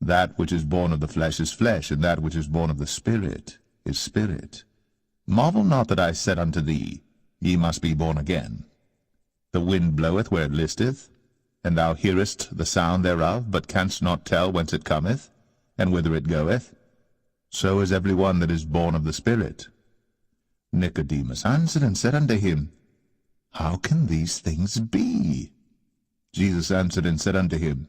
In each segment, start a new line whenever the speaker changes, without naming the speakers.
That which is born of the flesh is flesh, and that which is born of the Spirit is spirit. Marvel not that I said unto thee, Ye must be born again. The wind bloweth where it listeth, and thou hearest the sound thereof, but canst not tell whence it cometh, and whither it goeth. So is every one that is born of the Spirit. Nicodemus answered and said unto him, How can these things be? Jesus answered and said unto him,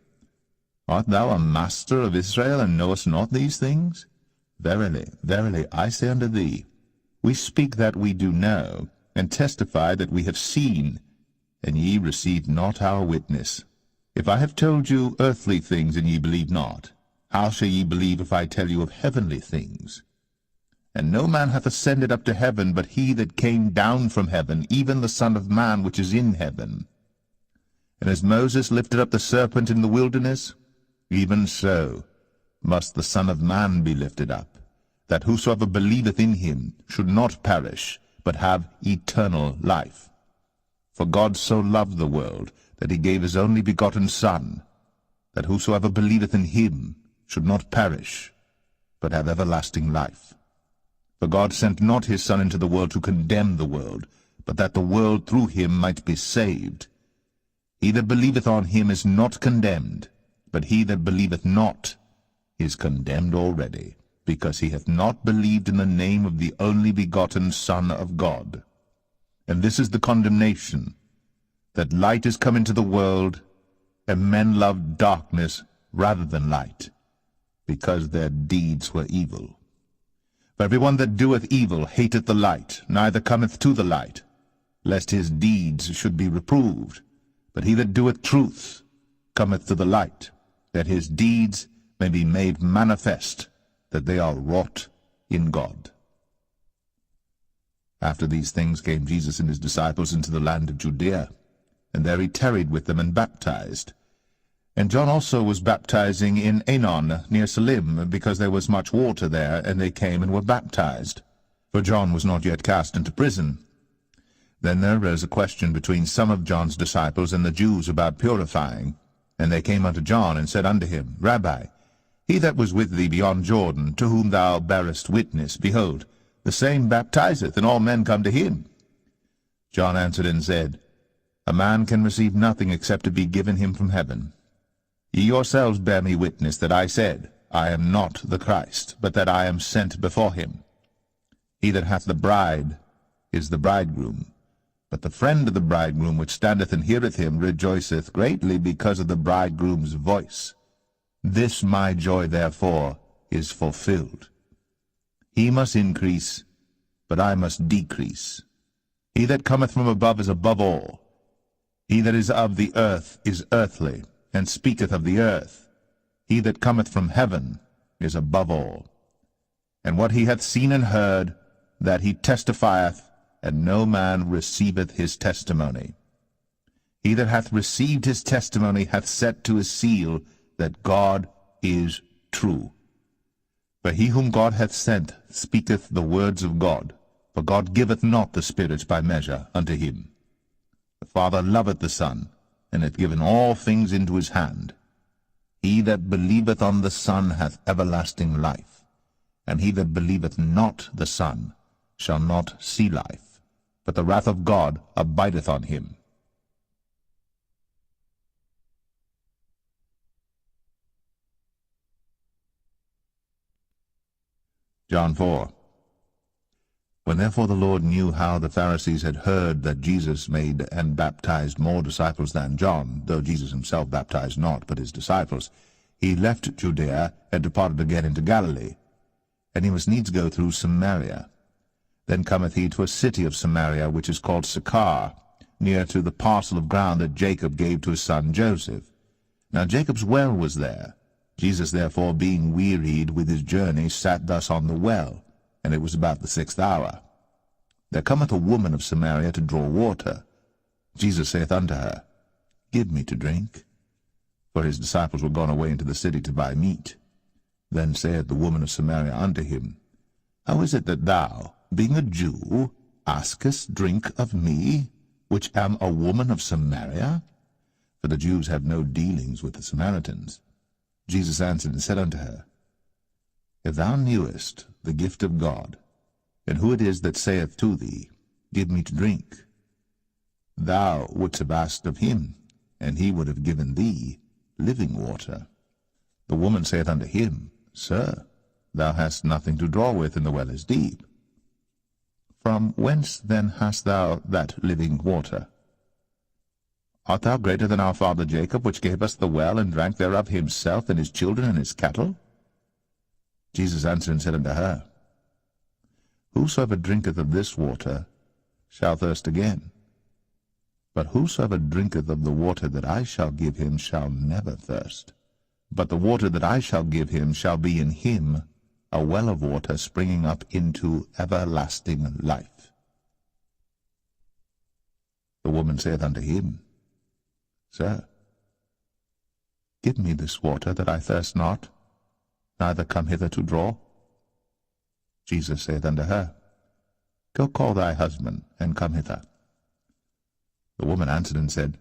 Art thou a master of Israel, and knowest not these things? Verily, verily, I say unto thee, we speak that we do know, and testify that we have seen, and ye receive not our witness. If I have told you earthly things, and ye believe not, how shall ye believe if I tell you of heavenly things? And no man hath ascended up to heaven, but he that came down from heaven, even the Son of Man which is in heaven. And as Moses lifted up the serpent in the wilderness, even so must the Son of Man be lifted up, that whosoever believeth in him should not perish, but have eternal life. For God so loved the world, that he gave his only begotten Son, that whosoever believeth in him should not perish, but have everlasting life. For God sent not his Son into the world to condemn the world, but that the world through him might be saved. He that believeth on him is not condemned, but he that believeth not is condemned already, because he hath not believed in the name of the only begotten Son of God. And this is the condemnation, that light is come into the world, and men loved darkness rather than light, because their deeds were evil. For every one that doeth evil hateth the light, neither cometh to the light, lest his deeds should be reproved. But he that doeth truth cometh to the light, that his deeds may be made manifest, that they are wrought in God. After these things came Jesus and his disciples into the land of Judea, and there he tarried with them and baptized. And John also was baptizing in Aenon near Salim, because there was much water there, and they came and were baptized. For John was not yet cast into prison. Then there arose a question between some of John's disciples and the Jews about purifying. And they came unto John, and said unto him, Rabbi, he that was with thee beyond Jordan, to whom thou bearest witness, behold, the same baptizeth, and all men come to him. John answered and said, A man can receive nothing except to be given him from heaven. Ye yourselves bear me witness that I said, I am not the Christ, but that I am sent before him. He that hath the bride is the bridegroom. But the friend of the bridegroom which standeth and heareth him rejoiceth greatly because of the bridegroom's voice. This my joy therefore is fulfilled. He must increase, but I must decrease. He that cometh from above is above all. He that is of the earth is earthly, and speaketh of the earth. He that cometh from heaven is above all. And what he hath seen and heard, that he testifieth, and no man receiveth his testimony. He that hath received his testimony hath set to his seal that God is true. For he whom God hath sent speaketh the words of God, for God giveth not the Spirit by measure unto him. The Father loveth the Son, and hath given all things into his hand. He that believeth on the Son hath everlasting life, and he that believeth not the Son shall not see life, but the wrath of God abideth on him. John 4. When therefore the Lord knew how the Pharisees had heard that Jesus made and baptized more disciples than John, though Jesus himself baptized not, but his disciples, he left Judea, and departed again into Galilee. And he must needs go through Samaria. Then cometh he to a city of Samaria, which is called Sychar, near to the parcel of ground that Jacob gave to his son Joseph. Now Jacob's well was there. Jesus therefore, being wearied with his journey, sat thus on the well, and it was about the 6th hour. There cometh a woman of Samaria to draw water. Jesus saith unto her, Give me to drink. For his disciples were gone away into the city to buy meat. Then saith the woman of Samaria unto him, How is it that thou, being a Jew, askest drink of me, which am a woman of Samaria? For the Jews have no dealings with the Samaritans. Jesus answered and said unto her, If thou knewest the gift of God, and who it is that saith to thee, Give me to drink, thou wouldst have asked of him, and he would have given thee living water. The woman saith unto him, Sir, thou hast nothing to draw with, and the well is deep. From whence then hast thou that living water? Art thou greater than our father Jacob, which gave us the well, and drank thereof himself, and his children, and his cattle? Jesus answered and said unto her, Whosoever drinketh of this water shall thirst again. But whosoever drinketh of the water that I shall give him shall never thirst. But the water that I shall give him shall be in him a well of water springing up into everlasting life. The woman saith unto him, Sir, give me this water, that I thirst not, neither come hither to draw. Jesus saith unto her, Go call thy husband, and come hither. The woman answered and said,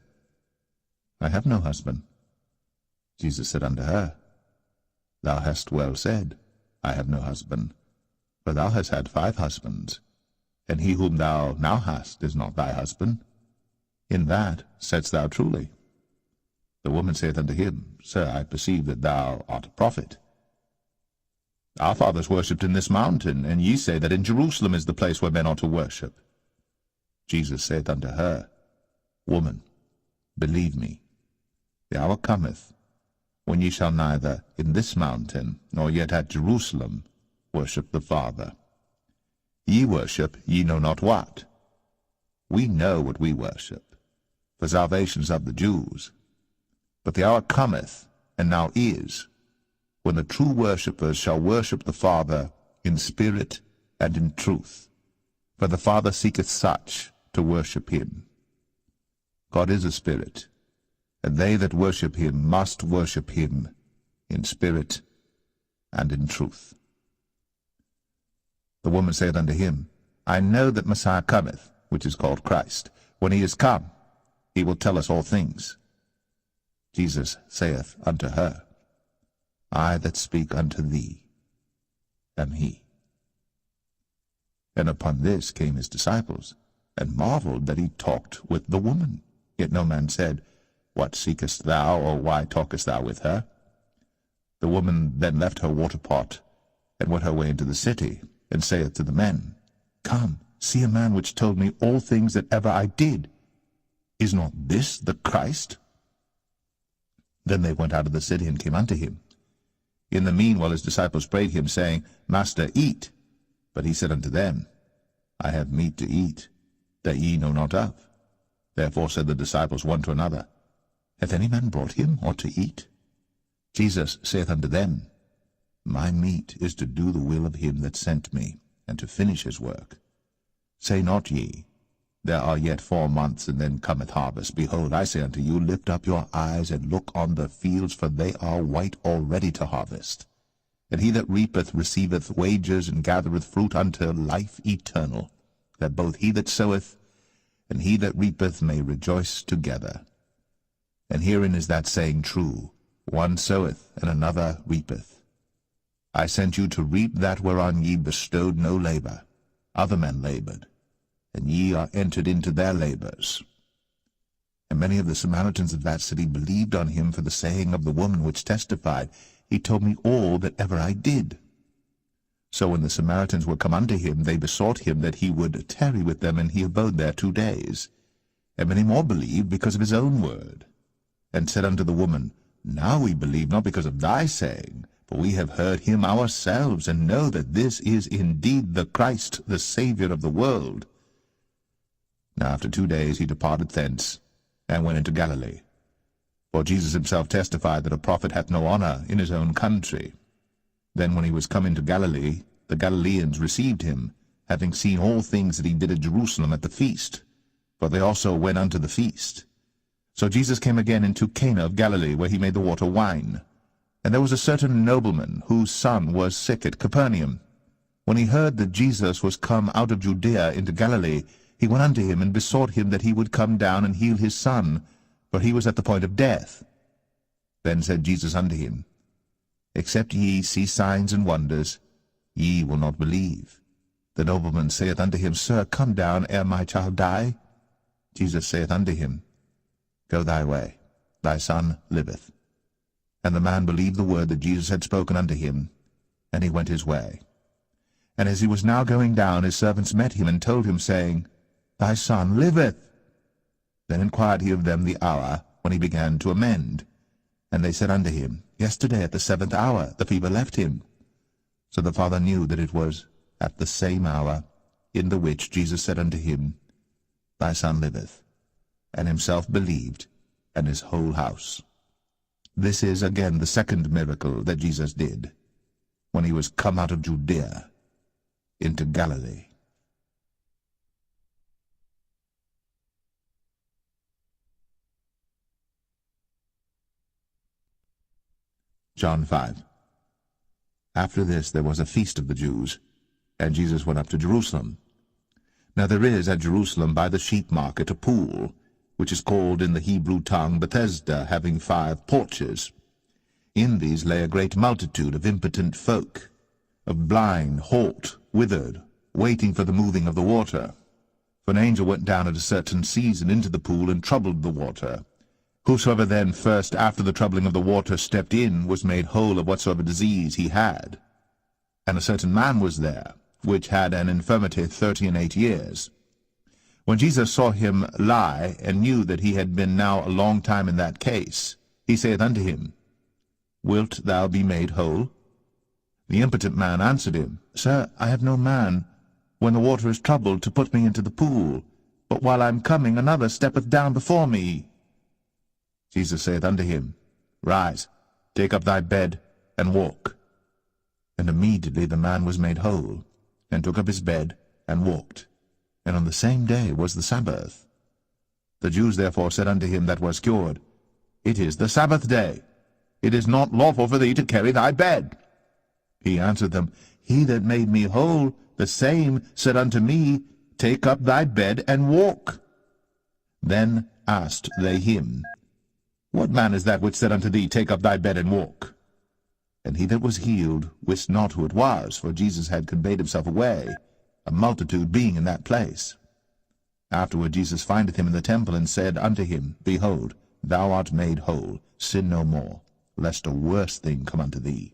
I have no husband. Jesus said unto her, Thou hast well said, I have no husband, for thou hast had 5 husbands, and he whom thou now hast is not thy husband. In that saidst thou truly. The woman saith unto him, Sir, I perceive that thou art a prophet. Our fathers worshipped in this mountain, and ye say that in Jerusalem is the place where men ought to worship. Jesus saith unto her, Woman, believe me, the hour cometh, when ye shall neither in this mountain, nor yet at Jerusalem, worship the Father. Ye worship ye know not what. We know what we worship, for salvation is of the Jews. But the hour cometh, and now is, when the true worshippers shall worship the Father in spirit and in truth, for the Father seeketh such to worship him. God is a spirit, and they that worship him must worship him in spirit and in truth. The woman saith unto him, I know that Messiah cometh, which is called Christ. When he is come, he will tell us all things. Jesus saith unto her, I that speak unto thee am he. And upon this came his disciples, and marveled that he talked with the woman. Yet no man said, What seekest thou, or why talkest thou with her? The woman then left her water pot, and went her way into the city, and saith to the men, Come, see a man which told me all things that ever I did. Is not this the Christ? Then they went out of the city, and came unto him. In the meanwhile his disciples prayed him, saying, Master, eat. But he said unto them, I have meat to eat, that ye know not of. Therefore said the disciples one to another, Hath any man brought him aught to eat? Jesus saith unto them, My meat is to do the will of him that sent me, and to finish his work. Say not ye, There are yet 4 months, and then cometh harvest. Behold, I say unto you, Lift up your eyes, and look on the fields, for they are white already to harvest. And he that reapeth receiveth wages, and gathereth fruit unto life eternal, that both he that soweth and he that reapeth may rejoice together. And herein is that saying true, One soweth, and another reapeth. I sent you to reap that whereon ye bestowed no labor. Other men labored, and ye are entered into their labors. And many of the Samaritans of that city believed on him for the saying of the woman, which testified, He told me all that ever I did. So when the Samaritans were come unto him, they besought him that he would tarry with them, and he abode there 2 days. And many more believed because of his own word, and said unto the woman, Now we believe not because of thy saying, for we have heard him ourselves, and know that this is indeed the Christ, the Saviour of the world. Now after 2 days he departed thence, and went into Galilee. For Jesus himself testified that a prophet hath no honour in his own country. Then when he was come into Galilee, the Galileans received him, having seen all things that he did at Jerusalem at the feast, for they also went unto the feast. So Jesus came again into Cana of Galilee, where he made the water wine. And there was a certain nobleman, whose son was sick at Capernaum. When he heard that Jesus was come out of Judea into Galilee, he went unto him, and besought him that he would come down and heal his son, for he was at the point of death. Then said Jesus unto him, except ye see signs and wonders, ye will not believe. The nobleman saith unto him, Sir, come down ere my child die. Jesus saith unto him, Go thy way, thy son liveth. And the man believed the word that Jesus had spoken unto him, and he went his way. And as he was now going down, his servants met him, and told him, saying, Thy son liveth. Then inquired he of them the hour when he began to amend. And they said unto him, Yesterday at the 7th hour the fever left him. So the father knew that it was at the same hour in the which Jesus said unto him, Thy son liveth, and himself believed, and his whole house. This is again the second miracle that Jesus did, when he was come out of Judea into Galilee. John 5. After this there was a feast of the Jews, and Jesus went up to Jerusalem. Now there is at Jerusalem by the sheep market a pool, which is called in the Hebrew tongue Bethesda, having 5 porches. In these lay a great multitude of impotent folk, of blind, halt, withered, waiting for the moving of the water. For an angel went down at a certain season into the pool, and troubled the water. Whosoever then first after the troubling of the water stepped in was made whole of whatsoever disease he had. And a certain man was there, which had an infirmity 38 years. When Jesus saw him lie, and knew that he had been now a long time in that case, he saith unto him, Wilt thou be made whole? The impotent man answered him, Sir, I have no man, when the water is troubled, to put me into the pool. But while I am coming, another steppeth down before me. Jesus saith unto him, Rise, take up thy bed, and walk. And immediately the man was made whole, and took up his bed, and walked. And on the same day was the Sabbath. The Jews therefore said unto him that was cured, It is the Sabbath day. It is not lawful for thee to carry thy bed. He answered them, He that made me whole, the same said unto me, Take up thy bed, and walk. Then asked they him, What man is that which said unto thee, Take up thy bed, and walk? And he that was healed wist not who it was, for Jesus had conveyed himself away, a multitude being in that place. Afterward Jesus findeth him in the temple, and said unto him, Behold, thou art made whole, sin no more, lest a worse thing come unto thee.